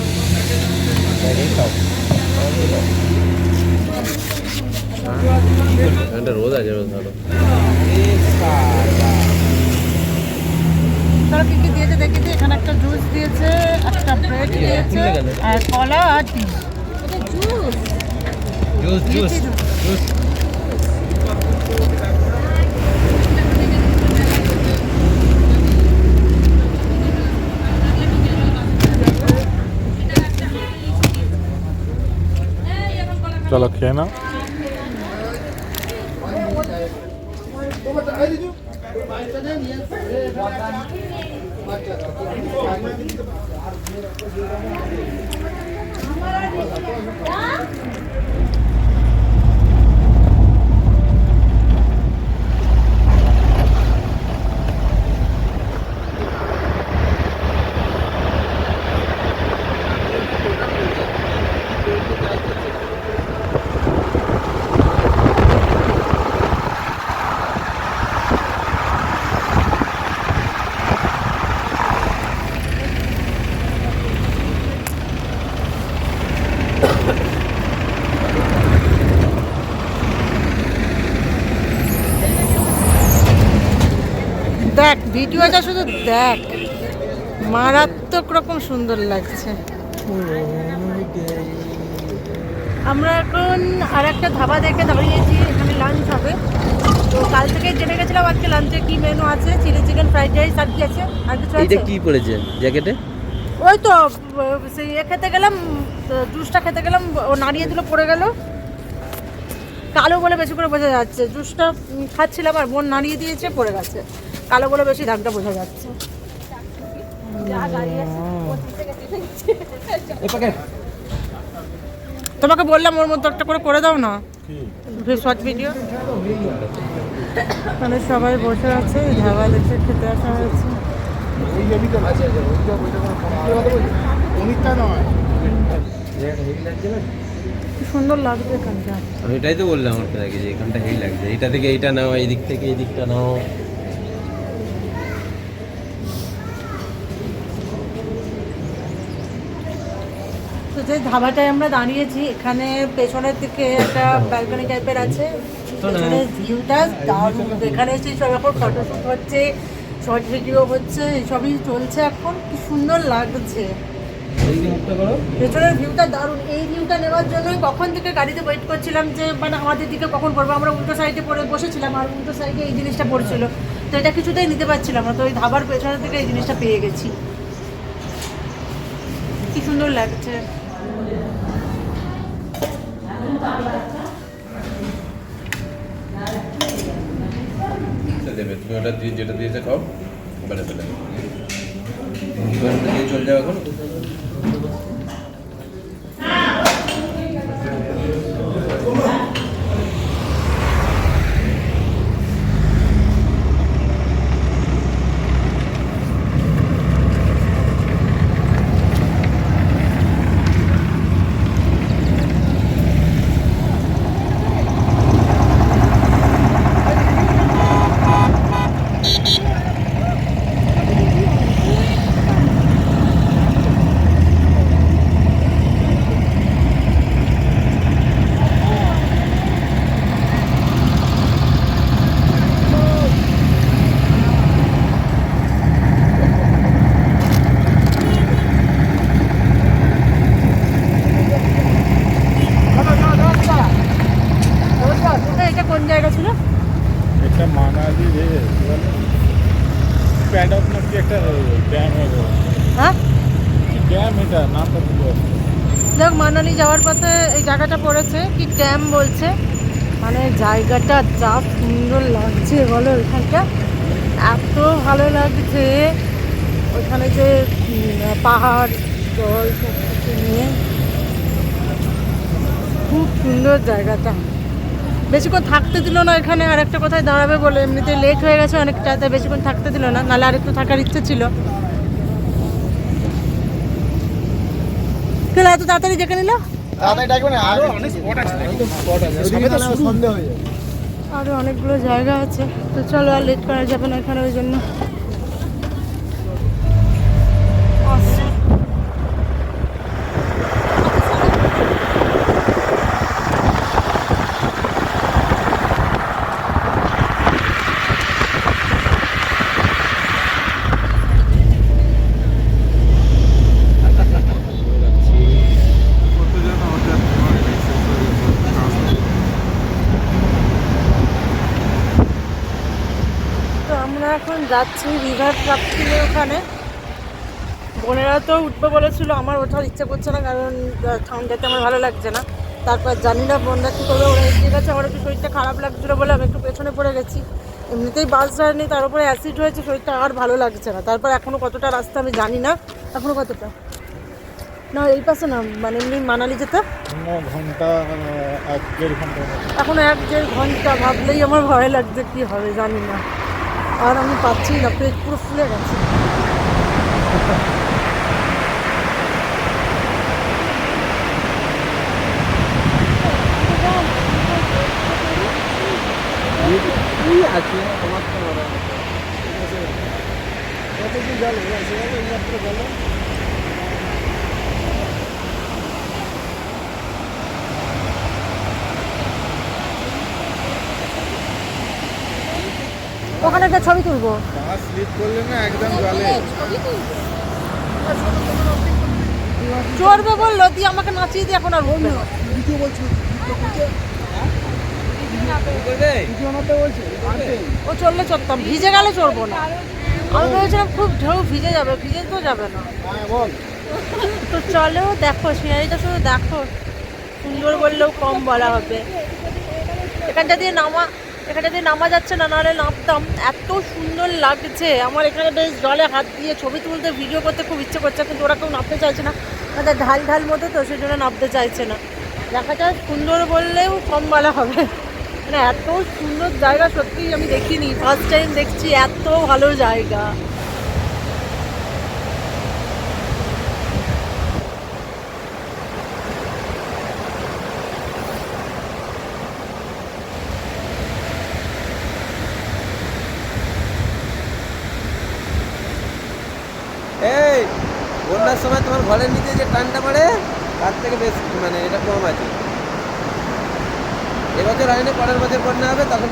না। এখানটা রোদ আছে রোদ ভালো। তারা কি কি দিয়েছে দেখেছি, এখানে একটা জুস দিয়েছে, একটা ব্রেড দিয়েছে, আর কলা আর ডিম। Juice juice juice. চলো খেয়ে নাও। দেখ ভিডিওটা শুধু দেখ, মারাত্মক রকম সুন্দর লাগছে। আমরা এখন আর একটা ধাবা দেখে দাঁড়িয়েছি, এখানে লাঞ্চ হবে। তো কাল থেকে জেনে গেছিলাম আজকে লাঞ্চে কি মেনু আছে, চিলি চিকেন, ফ্রাইড রাইস, আর কি আছে, আর কিছু আছে। এটা কি পড়েছে জ্যাকেটে? ওই তো সেই খেতে গেলাম, জুসটা খেতে গেলাম, ও নাড়িয়ে দিল, পড়ে গেল, কালো বলে বেশি করে বোঝা যাচ্ছে। জুসটা খাচ্ছিলাম আর বোন নাড়িয়ে দিয়েছে, পড়ে গেছে, কালো বলে বেশি দাগটা বোঝা যাচ্ছে। তোমাকে বললাম ওর মধ্যে একটা করে দাও না শর্ট ভিডিও। মানে সবাই বসে আছে, ধাবা দেখে খেতে আসা হয়েছে। কি সুন্দর লাগছে এখানটা। আমি এটাই তো বললাম আপনাকে যে এখানটা হেই লাগছে, এটা থেকে এইটা নাও, এই দিক থেকে এই দিকটা নাও। তো যে ধাবাটায় আমরা দাঁড়িয়েছি, এখানে পেছনের দিকে একটা ব্যালকনি টাইপের আছে, পেছনের ভিউটা দারুণ। এখানে এসে সব এখন ফটোশ্যুট হচ্ছে, শর্ট ভিডিও হচ্ছে, সবই চলছে এখন। কি সুন্দর লাগছে, পেছনের ভিউটা দারুণ। এই ভিউটা নেওয়ার জন্যই কখন থেকে গাড়িতে ওয়েট করছিলাম, যে মানে আমাদের দিকে কখন পড়বো। আমরা উল্টো সাইডে পড়ে বসেছিলাম, আর উল্টো সাইডে এই জিনিসটা পড়ছিল, তো এটা কিছুতেই নিতে পারছিলাম না। তো ওই ধাবার পেছনের দিকে এই জিনিসটা পেয়ে গেছি। কি সুন্দর লাগছে। দেবে তুমি ওটা দিয়ে, যেটা দিয়েছে খাও, বলে ফেলে দিয়ে চলে যাও এখন। এটা কোন জায়গা ছিল? এটা মানালি রে, প্যাডক নাকি একটা ড্যাম হবে। হ্যাঁ ড্যাম, এটা নামটা ভুলে যাচ্ছি। দেখ, মানালি যাওয়ার পথে এই জায়গাটা পড়েছে, কি ড্যাম বলছে। মানে জায়গাটা যা সুন্দর লাগছে বলো, ওইখানটা এত ভালো লাগছে। ওইখানে যে পাহাড়, জল, সব কিছু নিয়ে খুব সুন্দর জায়গাটা। বেশিক্ষণ থাকতে দিল না এখানে, আর একটা কোথায় দাঁড়াবে বলে, এমনিতে লেট হয়ে গেছে অনেকটা, তাই বেশিক্ষণ থাকতে দিল না, নাহলে আর একটু থাকার ইচ্ছে ছিল। কেন এত তাড়াতাড়ি দেখে নিল? আরো অনেকগুলো জায়গা আছে, তো চলো আর লেট করা যাবে না এখানে, ওই জন্য। যাচ্ছি রিভার রাফটিংয়ের ওখানে। বোনেরা তো উঠবে বলেছিল, আমার ওঠার ইচ্ছে করছে না, কারণ ঠান্ডাতে আমার ভালো লাগছে না। তারপর জানি না বোনরা কী করবে, ওরা এগিয়ে গেছে। আমার একটু শরীরটা খারাপ লাগছিলো বলে আমি একটু পেছনে পড়ে গেছি। এমনিতেই বাস যায়নি, তার উপরে অ্যাসিড হয়েছে, শরীরটা আর ভালো লাগছে না। তারপর এখনও কতটা রাস্তা আমি জানি না, এখনও কতটা না এই পাশে না, মানে এমনি মানালি যেতে ঘন্টা 1-1.5 ঘন্টা। এখন 1-1.5 ঘন্টা, ভাবলেই আমার ভয় লাগছে কী হবে জানি না। আর আমি পাচ্ছি না, পেট পুরো ফুলে গেছে। ওখানে একটা ছবি তুলবো। স্লিপ করলে না একদম জলে। চড়বে বললো, দিয়ে আমাকে নাচিয়ে দিয়ে এখন আর বলবে না। ও চললে চড়তাম, ভিজে গেলে চড়বো না। আমি ভেবেছিলাম খুব ঢেউ ভিজে যাবে, ভিজে তো যাবে না। তো চলেও দেখো, সিনারিটা শুধু দেখো, সুন্দর বললেও কম বলা হবে। এখানটা দিয়ে নামা যাচ্ছে না, নাহলে নামতাম। এত সুন্দর লাগছে আমার এখানে, বেশ জলে হাত দিয়ে ছবি তুলতে ভিডিও করতে খুব ইচ্ছে করছে, কিন্তু ওরা কেউ নামতে চাইছে না, তাদের ঢাল ঢাল মতো তো সেই জন্য নামতে চাইছে না। দেখা যায় সুন্দর বললেও কম বলা হবে। মানে এত সুন্দর জায়গা সত্যিই আমি দেখিনি, ফার্স্ট টাইম দেখছি এত ভালো জায়গা। এই বন্যার সময় তোমার ঘরের নিচে যে টানটা পড়ে তার থেকে বেশ মানে এটা কম আছে। এবছর হয়নি, পরের বছর বন্যা হবে তখন।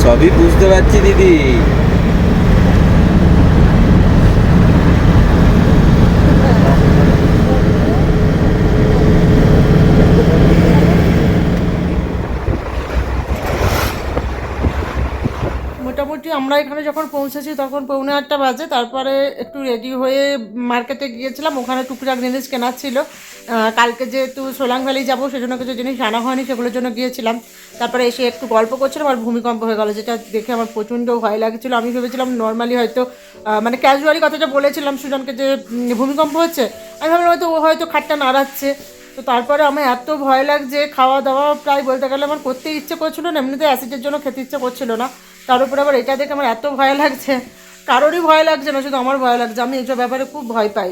সবই বুঝতে পারছি দিদি। মোটামুটি আমরা এখানে যখন পৌঁছেছি তখন 8:45 বাজে। তারপরে একটু রেডি হয়ে মার্কেটে গিয়েছিলাম, ওখানে টুকটাক জিনিস কেনার ছিল। কালকে যেহেতু সোলাং ভ্যালি যাবো সেজন্য কিছু জিনিস আনা হয়নি, সেগুলোর জন্য গিয়েছিলাম। তারপরে এসে একটু গল্প করছিলাম আর ভূমিকম্প হয়ে গেল, যেটা দেখে আমার প্রচণ্ড ভয় লাগছিলো। আমি ভেবেছিলাম নর্মালি হয়তো মানে ক্যাজুয়ালি কথাটা বলেছিলাম সুজনকে যে ভূমিকম্প হচ্ছে, আমি ভাবলাম হয়তো ও হয়তো খাটটা নাড়াচ্ছে। তো তারপরে আমার এত ভয় লাগছে, খাওয়া দাওয়া প্রায় বলতে গেলে আমার করতে ইচ্ছে করছিলো না, এমনিতে অ্যাসিডের জন্য খেতে ইচ্ছে করছিল না। তার উপরে আবার এটা দেখে আমার এত ভয় লাগছে, কারোরই ভয় লাগছে না, শুধু আমার ভয় লাগছে। আমি এইসব ব্যাপারে খুব ভয় পাই।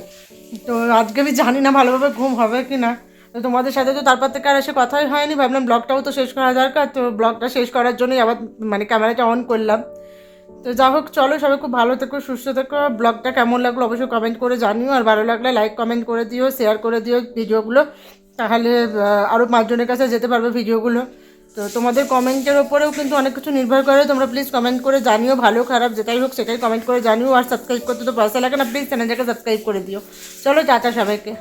তো আজকে আমি জানি না ভালোভাবে ঘুম হবে কি না। তো তোমাদের সাথে তো তারপর থেকে আর এসে কথাই হয়নি, ভাবলাম ব্লগটাও তো শেষ করা দরকার। তো ব্লগটা শেষ করার জন্যই আবার মানে ক্যামেরাটা অন করলাম। তো যা হোক, চলো সবাই খুব ভালো থেকো, সুস্থ থেকো। ব্লগটা কেমন লাগলো অবশ্যই কমেন্ট করে জানিও, আর ভালো লাগলে লাইক কমেন্ট করে দিও, শেয়ার করে দিও ভিডিওগুলো, তাহলে আরও 5 জনের কাছে যেতে পারবে ভিডিওগুলো। তো তোমাদের কমেন্টের ওপরেও কিন্তু অনেক কিছু নির্ভর করে, তোমরা প্লিজ কমেন্ট করে জানিও, ভালো খারাপ যেটাই হোক সেটাই কমেন্ট করে জানিও। আর সাবস্ক্রাইব করতে তো পয়সা লাগে না, প্লিজ চ্যানেলটাকে সাবস্ক্রাইব করে দিও। চলো টাটা সবাইকে।